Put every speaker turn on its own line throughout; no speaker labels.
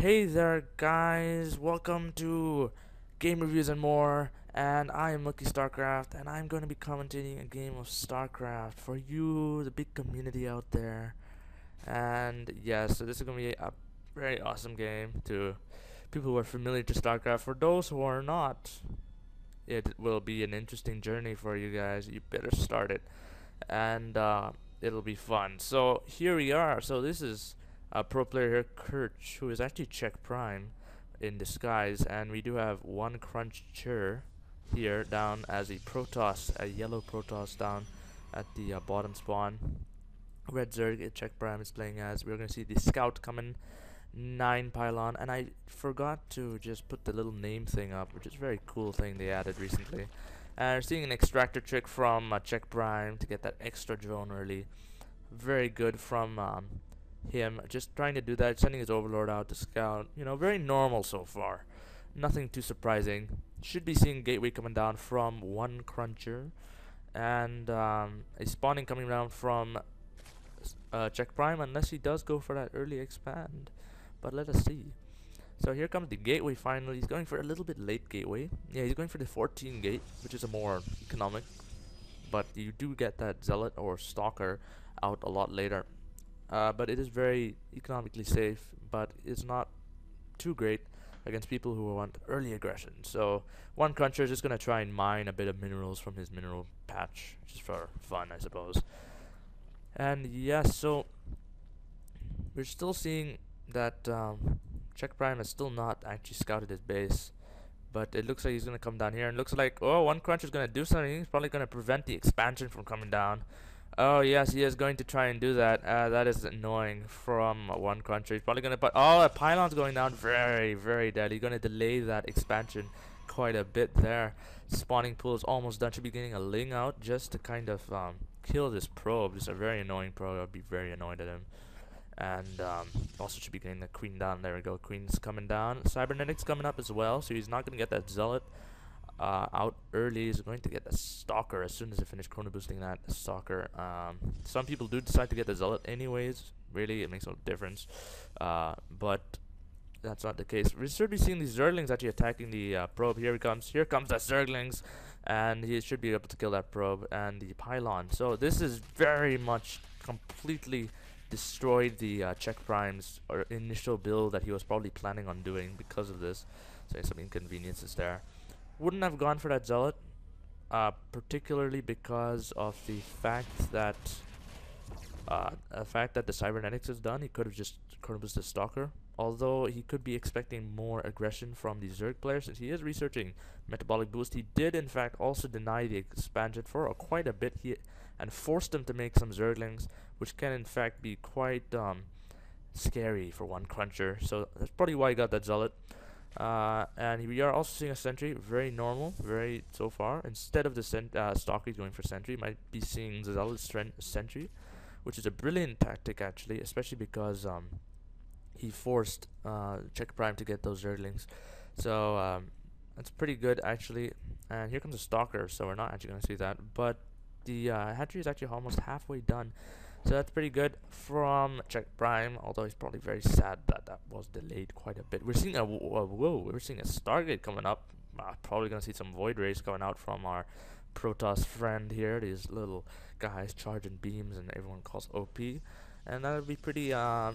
Hey there, guys! Welcome to Game Reviews and More. And I am Lucky Starcraft, and I'm going to be commentating a game of Starcraft for you, the big community out there. And yeah, so this is going to be a very awesome game to people who are familiar to Starcraft. For those who are not, it will be an interesting journey for you guys. You better start it, and it'll be fun. So here we are. So this is a pro player here, Kirch, who is actually Check.Prime in disguise, and we do have ONECrunCher here down as a Protoss, a yellow Protoss down at the bottom spawn. Red Zerg Check.Prime is playing as. We're gonna see the scout coming. 9 pylon, and I forgot to just put the little name thing up, which is a very cool thing they added recently. And we're seeing an extractor trick from Check.Prime to get that extra drone early. Very good from him, just trying to do that, sending his overlord out to scout. You know, very normal so far. Nothing too surprising. Should be seeing gateway coming down from ONECrunCher, and a spawning coming down from Check.Prime, unless he does go for that early expand. But let us see. So here comes the gateway finally. He's going for a little bit late gateway. Yeah, he's going for the 14 gate, which is a more economic. But you do get that zealot or stalker out a lot later. But it is very economically safe, but it's not too great against people who want early aggression. So ONECrunCher is just going to try and mine a bit of minerals from his mineral patch, just for fun, I suppose. And yes, so we're still seeing that Check.Prime has still not actually scouted his base, but it looks like he's going to come down here, and looks like, oh, ONECrunCher is going to do something. He's probably going to prevent the expansion from coming down. Oh yes, he is going to try and do that. That is annoying from ONECrunCher. He's probably going to, but oh, a pylon's going down, very, very dead. He's going to delay that expansion quite a bit there. Spawning pool is almost done. Should be getting a ling out just to kind of kill this probe. This is a very annoying probe. I'd be very annoyed at him. And also should be getting the queen down. There we go. Queen's coming down. Cybernetic's coming up as well, so he's not going to get that zealot out early. He's going to get the stalker as soon as they finish chrono boosting that stalker. Some people do decide to get the zealot anyways. Really, it makes no difference. But that's not the case. We should be seeing these zerglings actually attacking the probe. Here he comes. Here comes the zerglings, and he should be able to kill that probe and the pylon. So this is very much completely destroyed the Check.Prime's initial build that he was probably planning on doing because of this. So some inconveniences there. Wouldn't have gone for that zealot, particularly because of the fact that the cybernetics is done. He could have just chronoboosted the stalker. Although he could be expecting more aggression from the Zerg player, since he is researching metabolic boost. He did in fact also deny the expansion for quite a bit and forced him to make some Zerglings, which can in fact be quite scary for ONECrunCher. So that's probably why he got that zealot. And we are also seeing a sentry, very normal, very so far. Instead of the stalker, he's going for sentry. Might be seeing the zealot sentry, which is a brilliant tactic actually, especially because he forced Check.Prime to get those Zerglings. So that's pretty good actually. And here comes a stalker, so we're not actually going to see that. But the hatchery is actually almost halfway done. So that's pretty good from Check.Prime, although he's probably very sad that that was delayed quite a bit. We're seeing we're seeing a Stargate coming up. Probably going to see some Void Rays coming out from our Protoss friend here. These little guys charging beams and everyone calls OP. And that would be pretty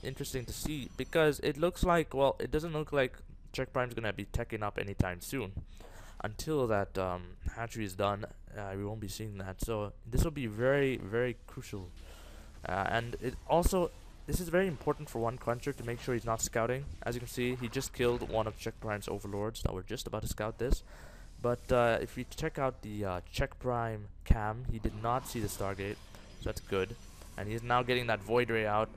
interesting to see, because it looks like, well, it doesn't look like Check.Prime's going to be teching up anytime soon. Until that hatchery is done, we won't be seeing that. So this will be very, very crucial. And it also, this is very important for ONECrunCher to make sure he's not scouting. As you can see, he just killed one of Check.Prime's overlords. Now we're just about to scout this. But if you check out the Check.Prime cam, he did not see the Stargate, so that's good. And he's now getting that Void Ray out.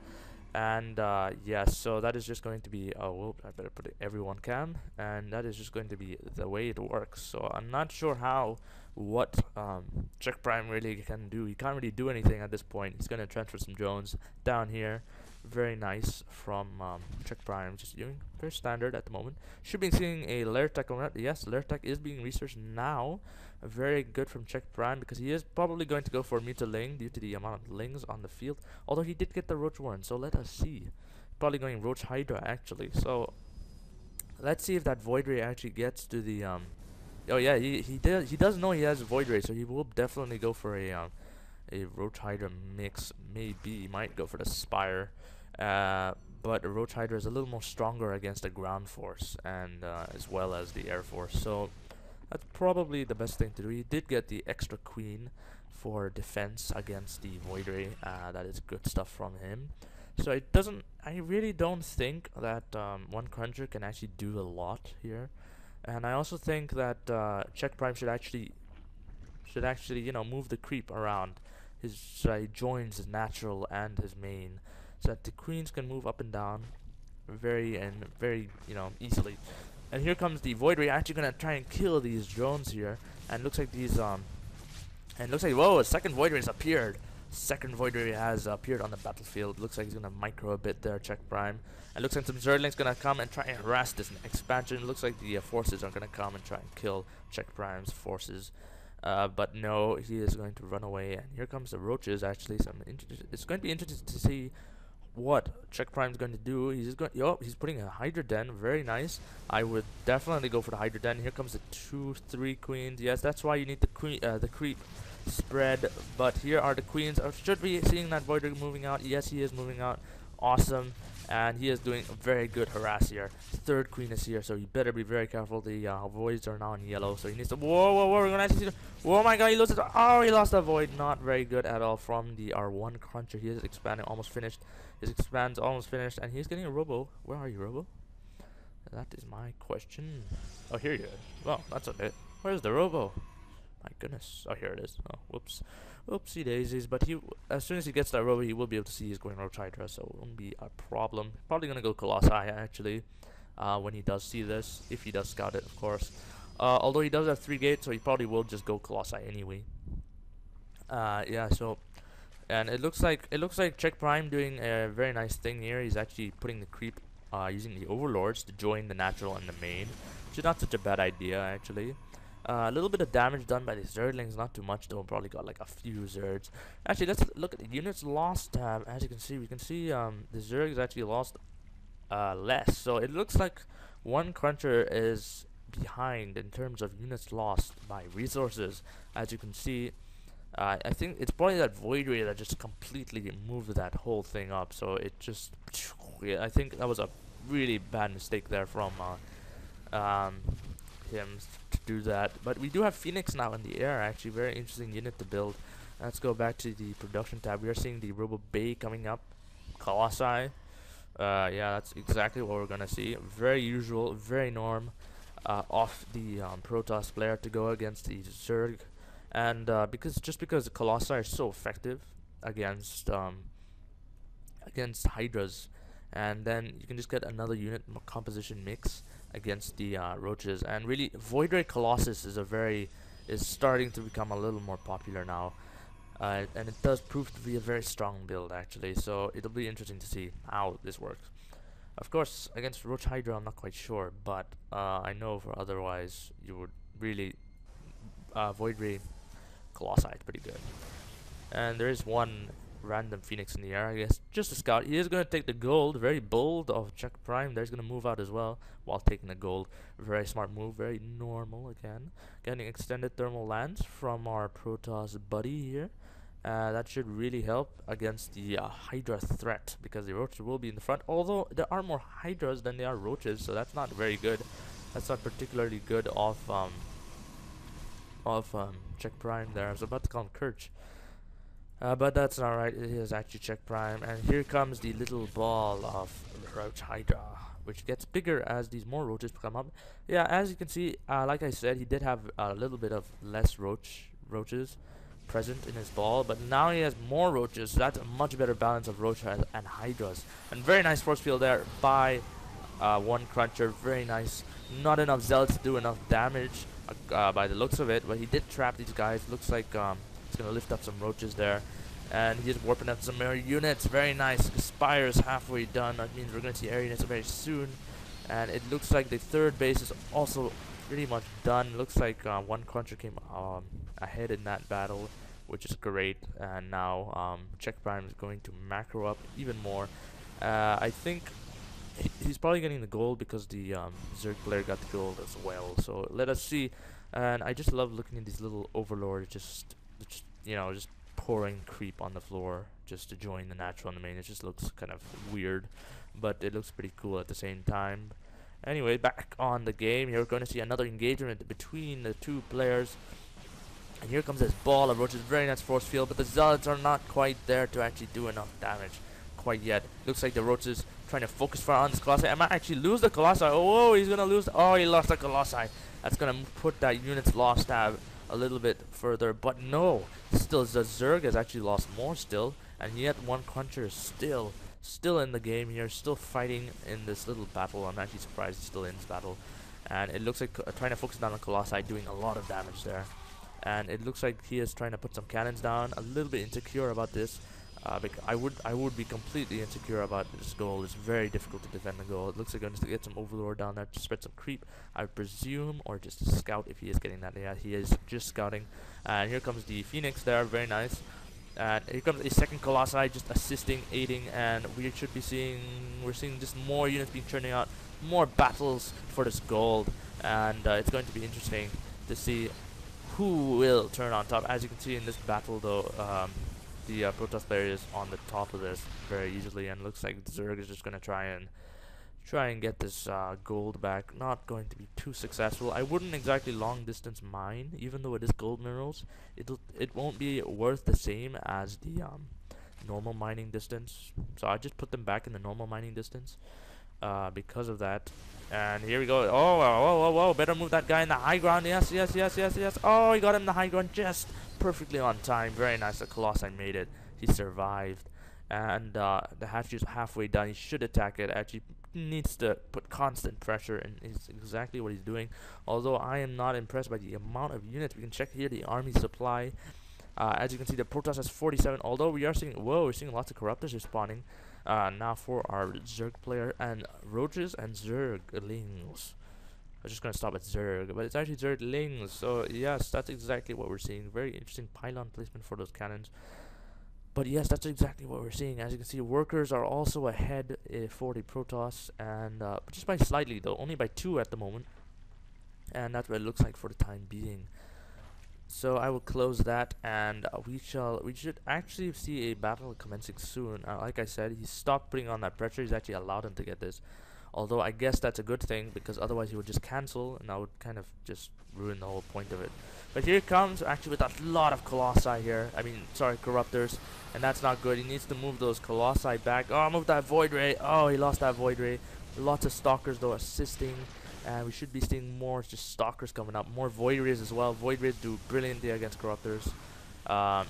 And yes, so that is just going to be, oh, whoop, I better put it everyone cam, and that is just going to be the way it works. So I'm not sure what Check.Prime really can do. He can't really do anything at this point. He's going to transfer some drones down here. Very nice from Check.Prime, just doing very standard at the moment. Should be seeing a lair tech on that. Yes, lair tech is being researched now. Very good from Check.Prime, because he is probably going to go for Mutaling due to the amount of lings on the field. Although he did get the Roach Warren, so let us see. Probably going Roach Hydra actually. So let's see if that Void Ray actually gets to the Oh yeah, he does know he has Void Ray, so he will definitely go for a Roach Hydra mix. Maybe he might go for the Spire, but a Roach Hydra is a little more stronger against the ground force and as well as the air force. So that's probably the best thing to do. He did get the extra Queen for defense against the Void Ray. That is good stuff from him. So it doesn't. I really don't think that ONECrunCher can actually do a lot here, and I also think that Check.Prime should actually move the creep around. He joins his natural and his main, so that the queens can move up and down very easily. And here comes the Void Ray actually gonna try and kill these drones here, and looks like whoa, a second Void Ray has appeared. Second Void Ray has appeared on the battlefield. Looks like he's gonna micro a bit there, Check.Prime. And looks like some Zerglings gonna come and try and harass this expansion. Looks like the forces are gonna come and try and kill Check.Prime's forces. But no, he is going to run away. And here comes the roaches. Actually, it's going to be interesting to see what Check.Prime's going to do. He's putting a Hydra Den. Very nice. I would definitely go for the Hydra Den. Here comes the 2-3 queens. Yes, that's why you need the creep spread. But here are the queens. I should be seeing that Void Ray moving out. Yes, he is moving out. Awesome. And he is doing a very good harass here. Third queen is here, so you better be very careful. The voids are now in yellow, so he needs to. Whoa! We're gonna actually see. Oh my God! He loses. Oh, he lost a void. Not very good at all from the ONECrunCher. He is expanding, almost finished. His expands almost finished, and he's getting a Robo. Where are you, Robo? That is my question. Oh, here you are. Well, that's okay. Where's the Robo? My goodness. Oh, here it is. Oh, whoops. Oopsie daisies. But as soon as he gets that Robo, he will be able to see he's going Roach Hydra, so it won't be a problem. Probably going to go Colossi, actually, when he does see this. If he does scout it, of course. Although he does have 3 gates, so he probably will just go Colossi anyway. Yeah, so. And it looks like Check.Prime doing a very nice thing here. He's actually putting the creep using the Overlords to join the natural and the main, which is not such a bad idea, actually. A little bit of damage done by the Zerglings, not too much though. Probably got like a few Zergs. Actually, let's look at the units lost tab. As you can see, the Zergs actually lost less. So it looks like ONECrunCher is behind in terms of units lost by resources. As you can see, I think it's probably that Void Ray that just completely moved that whole thing up. So it just, I think that was a really bad mistake there from him to do that. But we do have Phoenix now in the air. Actually, very interesting unit to build. Let's go back to the production tab. We are seeing the Robo Bay coming up. Colossi. Yeah, that's exactly what we're gonna see. Very usual, very norm off the Protoss player to go against the Zerg. And because the Colossi are so effective against Hydras, and then you can just get another unit composition mix against the roaches. And really, Void Ray Colossus is starting to become a little more popular now, and it does prove to be a very strong build, actually. So it'll be interesting to see how this works. Of course, against Roach Hydra, I'm not quite sure, but I know for otherwise, you would really Void Ray Colossi is pretty good. And there is one random Phoenix in the air, I guess, just a scout. He is going to take the gold. Very bold of Check.Prime. There's going to move out as well while taking the gold. Very smart move. Very normal again. Getting extended thermal lance from our Protoss buddy here. That should really help against the Hydra threat, because the roaches will be in the front. Although there are more Hydras than there are roaches, so that's not very good. That's not particularly good off Check.Prime there. I was about to call him Kirch. But that's not right. It is actually Check.Prime. And here comes the little ball of Roach Hydra, which gets bigger as these more roaches come up. Yeah, as you can see, like I said, he did have a little bit of less roaches present in his ball, but now he has more roaches, so that's a much better balance of roaches and Hydras. And very nice force field there by ONECrunCher. Very nice. Not enough Zealots to do enough damage by the looks of it, but he did trap these guys. Looks like he's going to lift up some roaches there. And he's warping up some more units. Very nice. Spire's halfway done. That means we're going to see air units very soon. And it looks like the third base is also pretty much done. Looks like ONECrunCher came ahead in that battle, which is great. And now Check.Prime is going to macro up even more. I think he's probably getting the gold because the Zerg player got the gold as well. So let us see. And I just love looking at these little overlords just just pouring creep on the floor just to join the natural and the main. It just looks kind of weird, but it looks pretty cool at the same time. Anyway, back on the game, you're going to see another engagement between the two players. And here comes this ball of roaches, very nice force field, but the zealots are not quite there to actually do enough damage quite yet. Looks like the roaches trying to focus fire on this colossi. I might actually lose the colossi. Oh, he's gonna lose. Oh, he lost the colossi. That's gonna put that unit's loss tab a little bit further, but no, still the Zerg has actually lost more still, and yet ONECrunCher is still in the game here, still fighting in this little battle. I'm actually surprised he's still in this battle, and it looks like trying to focus down on colossi, doing a lot of damage there. And it looks like he is trying to put some cannons down. A little bit insecure about this. I would be completely insecure about this goal. It's very difficult to defend the goal. It looks like I'm going to get some overlord down there to spread some creep, I presume, or just a scout if he is getting that. Yeah, he is just scouting. And here comes the Phoenix there, very nice. And here comes a second Colossi just assisting, aiding, and we're seeing just more units being churning out, more battles for this gold, and it's going to be interesting to see who will turn on top. As you can see in this battle though, the Protoss player is on the top of this very easily, and looks like Zerg is just going to try and get this gold back. Not going to be too successful. I wouldn't exactly long distance mine, even though it is gold minerals. It won't be worth the same as the normal mining distance, so I just put them back in the normal mining distance because of that. And here we go. Oh, whoa, whoa, whoa. Better move that guy in the high ground. Yes, yes, yes, yes, yes. Oh, he got him in the high ground just perfectly on time. Very nice. The Colossi made it. He survived. And the hatchery is halfway done. He should attack it. Actually needs to put constant pressure, and is exactly what he's doing. Although I am not impressed by the amount of units. We can check here the army supply. As you can see, the Protoss has 47. Although we are seeing, whoa, we're seeing lots of corruptors respawning. Now for our Zerg player, and roaches and Zerglings. I was just gonna stop at Zerg, but it's actually Zerglings. So yes, that's exactly what we're seeing. Very interesting pylon placement for those cannons. But yes, that's exactly what we're seeing. As you can see, workers are also ahead for the Protoss, and just by slightly though, only by 2 at the moment. And that's what it looks like for the time being. So I will close that, and we should actually see a battle commencing soon. Like I said, he stopped putting on that pressure. He's actually allowed him to get this. Although I guess that's a good thing, because otherwise he would just cancel, and that would kind of just ruin the whole point of it. But here it comes, actually with a lot of Colossi here. I mean, sorry, Corruptors. And that's not good. He needs to move those Colossi back. Oh, move that Void Ray. Oh, he lost that Void Ray. Lots of Stalkers, though, assisting. And we should be seeing more just Stalkers coming up. More Void Rays as well. Void Rays do brilliantly against Corruptors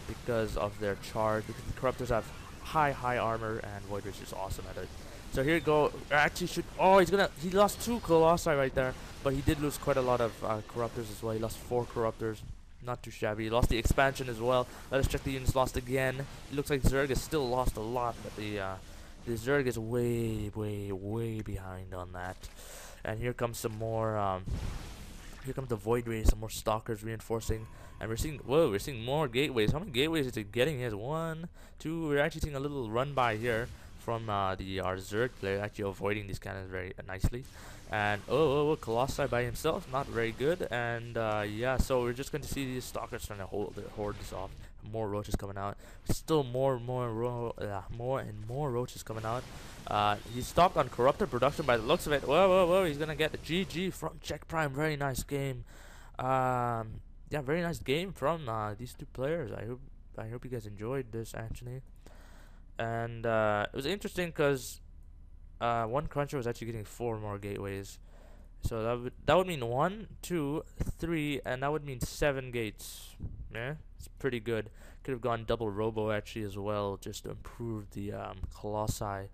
because of their charge. Because the Corruptors have high armor, and Void Rays is awesome at it. So here we go. Actually, oh, he lost 2 Colossi right there, but he did lose quite a lot of Corruptors as well. He lost 4 Corruptors. Not too shabby. He lost the expansion as well. Let us check the units lost again. It looks like Zerg has still lost a lot, but the Zerg is way behind on that. And here comes some more. Here comes the Void Rays, some more Stalkers reinforcing, and we're seeing more gateways. How many gateways is it getting? He has 1, 2. We're actually seeing a little run by here from our Zerg player, actually avoiding these cannons very nicely. And oh, Colossi by himself, not very good. And yeah, so we're just going to see these Stalkers trying to hoard this off. More roaches coming out. Still more and more roaches coming out. He stopped on Corruptor production by the looks of it. Whoa, he's gonna get a GG from Check.Prime. Very nice game. Yeah, very nice game from these two players. I hope you guys enjoyed this actually. And it was interesting because ONECrunCher was actually getting 4 more gateways. So that would mean 1, 2, 3, and that would mean 7 gates. Yeah, it's pretty good. Could have gone double robo actually as well, just to improve the Colossi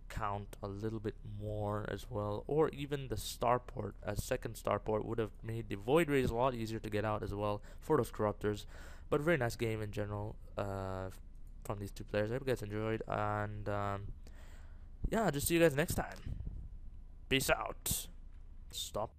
count a little bit more as well. Or even the starport, a second starport would have made the Void Rays a lot easier to get out as well for those Corruptors. But very nice game in general from these two players. I hope you guys enjoyed, and yeah, just see you guys next time. Peace out. Stop.